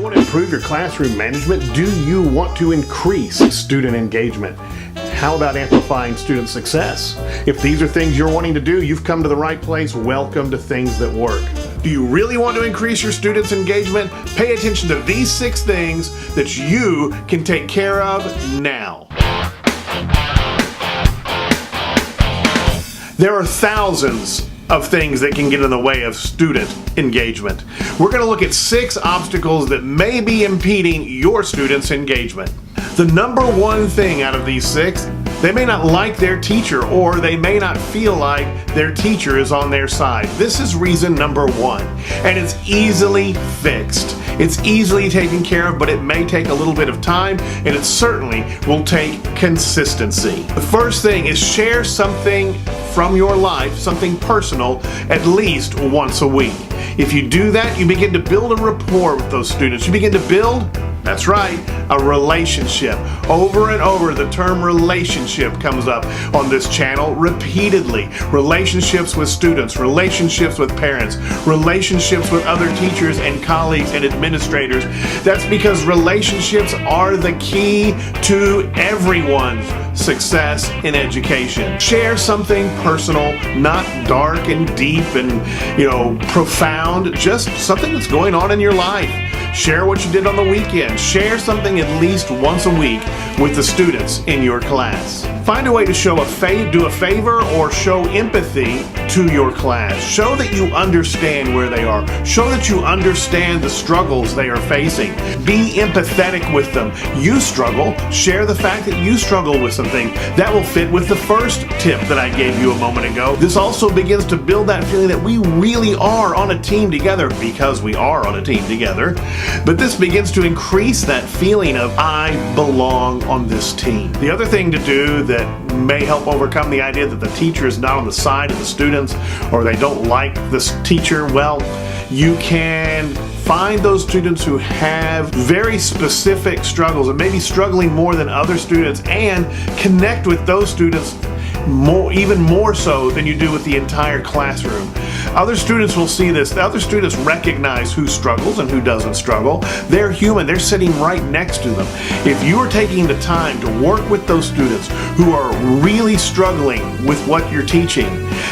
want to improve your classroom management? Do you want to increase student engagement? How about amplifying student success? If these are things you're wanting to do, you've come to the right place. Welcome to Things That Work. Do you really want to increase your students' engagement? Pay attention to these 6 things that you can take care of now. There are thousands of things that can get in the way of student engagement. We're going to look at 6 obstacles that may be impeding your students' engagement. The number one thing out of these 6, they may not like their teacher, or they may not feel like their teacher is on their side. This is reason number 1, and it's easily fixed. It's easily taken care of, but it may take a little bit of time, and it certainly will take consistency. The first thing is share something from your life, something personal, at least once a week. If you do that, you begin to build a rapport with those students. You begin to build, that's right, a relationship. Over and over, the term relationship comes up on this channel repeatedly. Relationships with students, relationships with parents, relationships with other teachers and colleagues and administrators. That's because relationships are the key to everyone's success in education. Share something personal, not dark and deep and, profound, just something that's going on in your life. Share what you did on the weekend. Share something at least once a week with the students in your class. Find a way to do a favor or show empathy to your class. Show that you understand where they are. Show that you understand the struggles they are facing. Be empathetic with them. You struggle. Share the fact that you struggle with something. That will fit with the first tip that I gave you a moment ago. This also begins to build that feeling that we really are on a team together, because we are on a team together. But this begins to increase that feeling of I belong on this team. The other thing to do that may help overcome the idea that the teacher is not on the side of the students, or they don't like this teacher, well, you can find those students who have very specific struggles and maybe struggling more than other students, and connect with those students even more so than you do with the entire classroom. Other students will see this. The other students recognize who struggles and who doesn't struggle. They're human. They're sitting right next to them. If you are taking the time to work with those students who are really struggling with what you're teaching,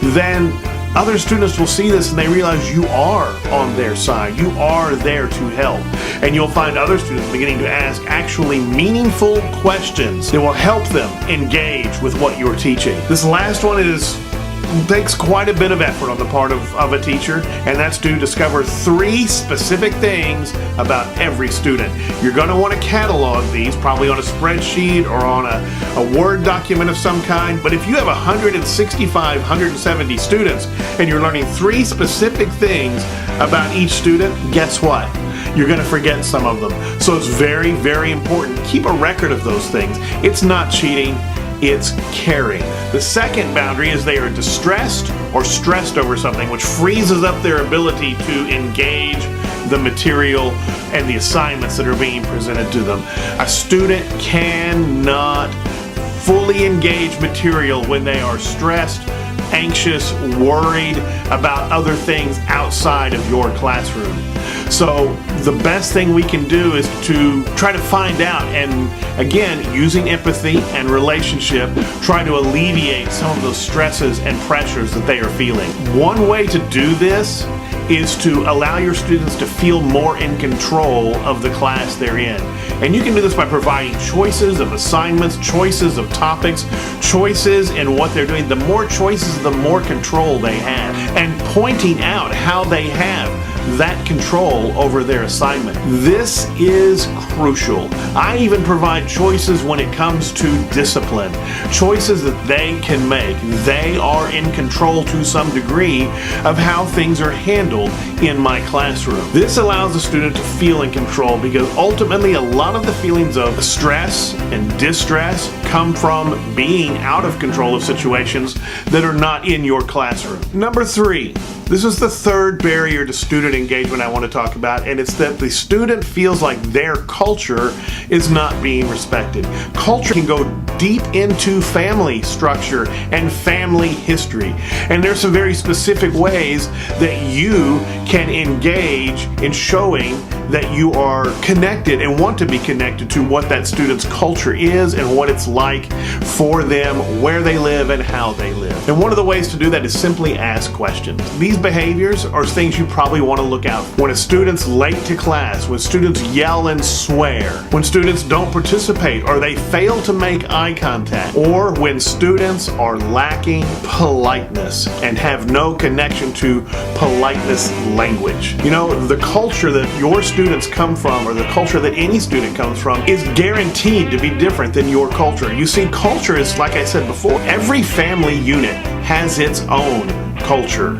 then other students will see this and they realize you are on their side. You are there to help. And you'll find other students beginning to ask actually meaningful questions that will help them engage with what you're teaching. This last one takes quite a bit of effort on the part of a teacher, and that's to discover 3 specific things about every student. You're going to want to catalog these, probably on a spreadsheet or on a Word document of some kind. But if you have 165, 170 students, and you're learning 3 specific things about each student, guess what? You're going to forget some of them. So it's very, very important. Keep a record of those things. It's not cheating. It's caring. The second boundary is they are distressed or stressed over something, which freezes up their ability to engage the material and the assignments that are being presented to them. A student cannot fully engage material when they are stressed, anxious, worried about other things outside of your classroom. So the best thing we can do is to try to find out, and again, using empathy and relationship, try to alleviate some of those stresses and pressures that they are feeling. One way to do this is to allow your students to feel more in control of the class they're in. And you can do this by providing choices of assignments, choices of topics, choices in what they're doing. The more choices, the more control they have. And pointing out how they have that control over their assignment. This is crucial. I even provide choices when it comes to discipline. Choices that they can make. They are in control to some degree of how things are handled in my classroom. This allows the student to feel in control, because ultimately a lot of the feelings of stress and distress come from being out of control of situations that are not in your classroom. Number 3. This is the third barrier to student engagement I want to talk about, and it's that the student feels like their culture is not being respected. Culture can go deep into family structure and family history. And there's some very specific ways that you can engage in showing that you are connected and want to be connected to what that student's culture is and what it's like for them, where they live and how they live. And one of the ways to do that is simply ask questions. These behaviors are things you probably want to look out for. When a student's late to class, when students yell and swear, when students don't participate or they fail to make eye contact, or when students are lacking politeness and have no connection to politeness language. You know, the culture that your students come from, or the culture that any student comes from, is guaranteed to be different than your culture. You see, culture is, like I said before, every family unit has its own culture.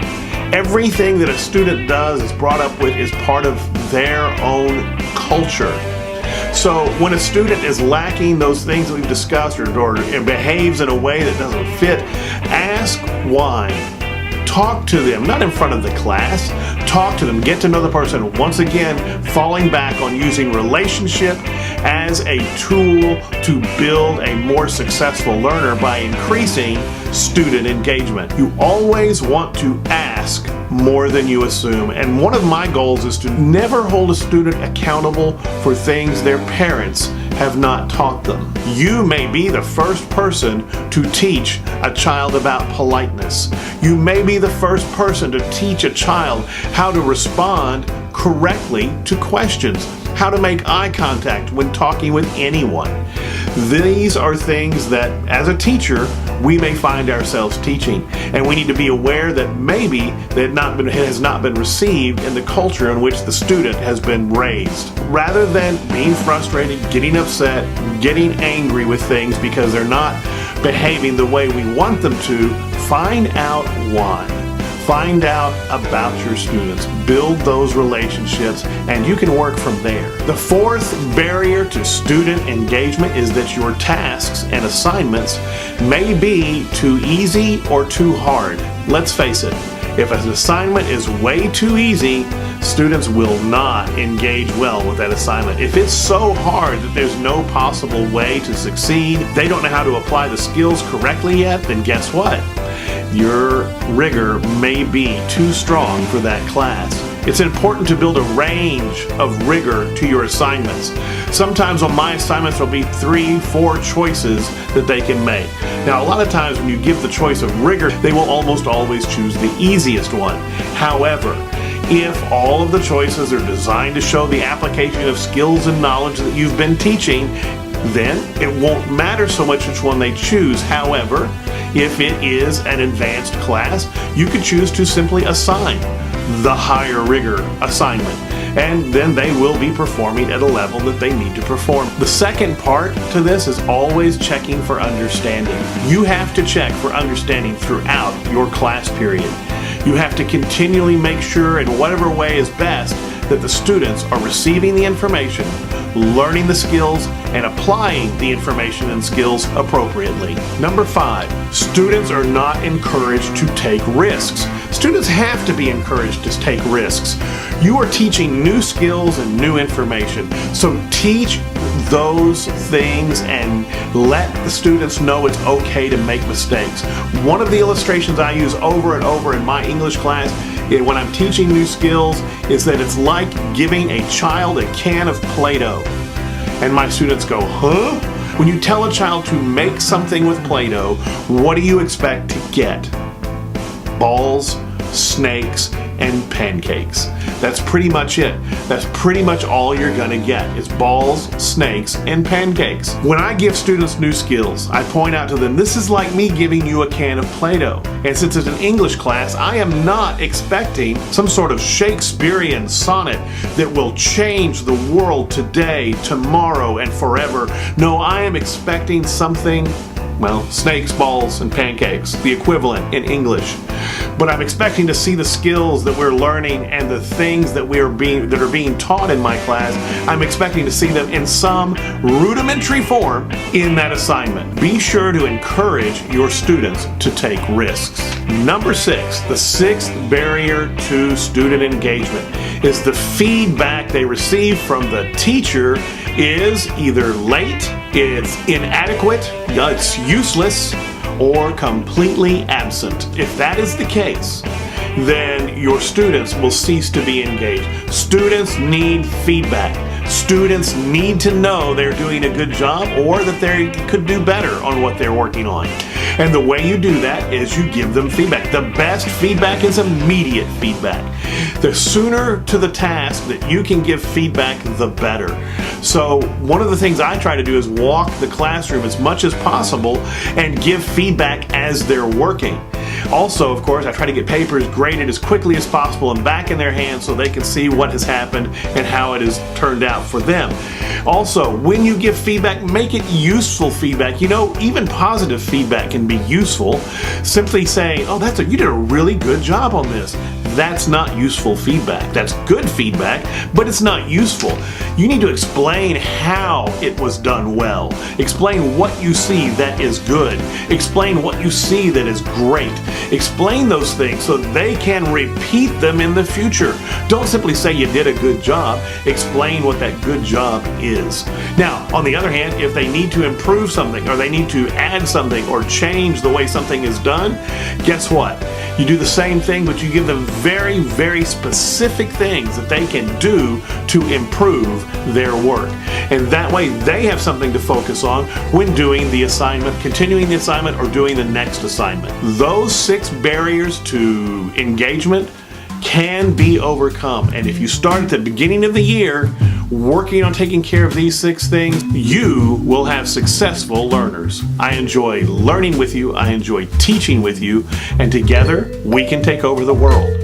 Everything that a student does, is brought up with, is part of their own culture. So when a student is lacking those things that we've discussed, or behaves in a way that doesn't fit, ask why. Talk to them, not in front of the class. Talk to them, get to know the person. Once again, falling back on using relationship as a tool to build a more successful learner by increasing student engagement. You always want to ask more than you assume. And one of my goals is to never hold a student accountable for things their parents have not taught them. You may be the first person to teach a child about politeness. You may be the first person to teach a child how to respond correctly to questions, how to make eye contact when talking with anyone. These are things that, as a teacher, we may find ourselves teaching, and we need to be aware that maybe that has not been received in the culture in which the student has been raised. Rather than being frustrated, getting upset, getting angry with things because they're not behaving the way we want them to, find out why. Find out about your students, build those relationships, and you can work from there. The fourth barrier to student engagement is that your tasks and assignments may be too easy or too hard. Let's face it, if an assignment is way too easy, students will not engage well with that assignment. If it's so hard that there's no possible way to succeed, they don't know how to apply the skills correctly yet, then guess what? Your rigor may be too strong for that class. It's important to build a range of rigor to your assignments. Sometimes on my assignments there'll be 3-4 choices that they can make. Now, a lot of times when you give the choice of rigor, they will almost always choose the easiest one. However, if all of the choices are designed to show the application of skills and knowledge that you've been teaching, then it won't matter so much which one they choose. However, if it is an advanced class, you could choose to simply assign the higher rigor assignment, and then they will be performing at a level that they need to perform. The second part to this is always checking for understanding. You have to check for understanding throughout your class period. You have to continually make sure, in whatever way is best, that the students are receiving the information, learning the skills, and applying the information and skills appropriately. Number 5, students are not encouraged to take risks. Students have to be encouraged to take risks. You are teaching new skills and new information, so teach those things and let the students know it's okay to make mistakes. One of the illustrations I use over and over in my English class when I'm teaching new skills is that it's like giving a child a can of Play-Doh. And my students go, huh? When you tell a child to make something with Play-Doh, what do you expect to get? Balls, snakes, and pancakes. That's pretty much it. That's pretty much all you're gonna get is balls, snakes, and pancakes. When I give students new skills, I point out to them, this is like me giving you a can of Play-Doh. And since it's an English class, I am not expecting some sort of Shakespearean sonnet that will change the world today, tomorrow, and forever. No, I am expecting something, well, snakes, balls, and pancakes, the equivalent in English. but I'm expecting to see the skills that we're learning and the things that are being taught in my class. I'm expecting to see them in some rudimentary form in that assignment. Be sure to encourage your students to take risks. Number 6, the 6th barrier to student engagement is the feedback they receive from the teacher is either late, it's inadequate, it's useless, or completely absent. If that is the case, then your students will cease to be engaged. Students need feedback. Students need to know they're doing a good job or that they could do better on what they're working on. And the way you do that is you give them feedback. The best feedback is immediate feedback. The sooner to the task that you can give feedback, the better. So one of the things I try to do is walk the classroom as much as possible and give feedback as they're working. Also, of course, I try to get papers graded as quickly as possible and back in their hands so they can see what has happened and how it has turned out for them. Also, when you give feedback, make it useful feedback. You know, even positive feedback can be useful. Simply saying, oh, you did a really good job on this. That's not useful feedback. That's good feedback, but it's not useful. You need to explain how it was done well. Explain what you see that is good. Explain what you see that is great. Explain those things so they can repeat them in the future. Don't simply say you did a good job. Explain what that good job is. Now, on the other hand, if they need to improve something or they need to add something or change the way something is done, guess what? You do the same thing, but you give them very, very specific things that they can do to improve their work. And that way they have something to focus on when doing the assignment, continuing the assignment, or doing the next assignment. Those 6 barriers to engagement can be overcome. And if you start at the beginning of the year working on taking care of these 6 things, you will have successful learners. I enjoy learning with you. I enjoy teaching with you. And together we can take over the world.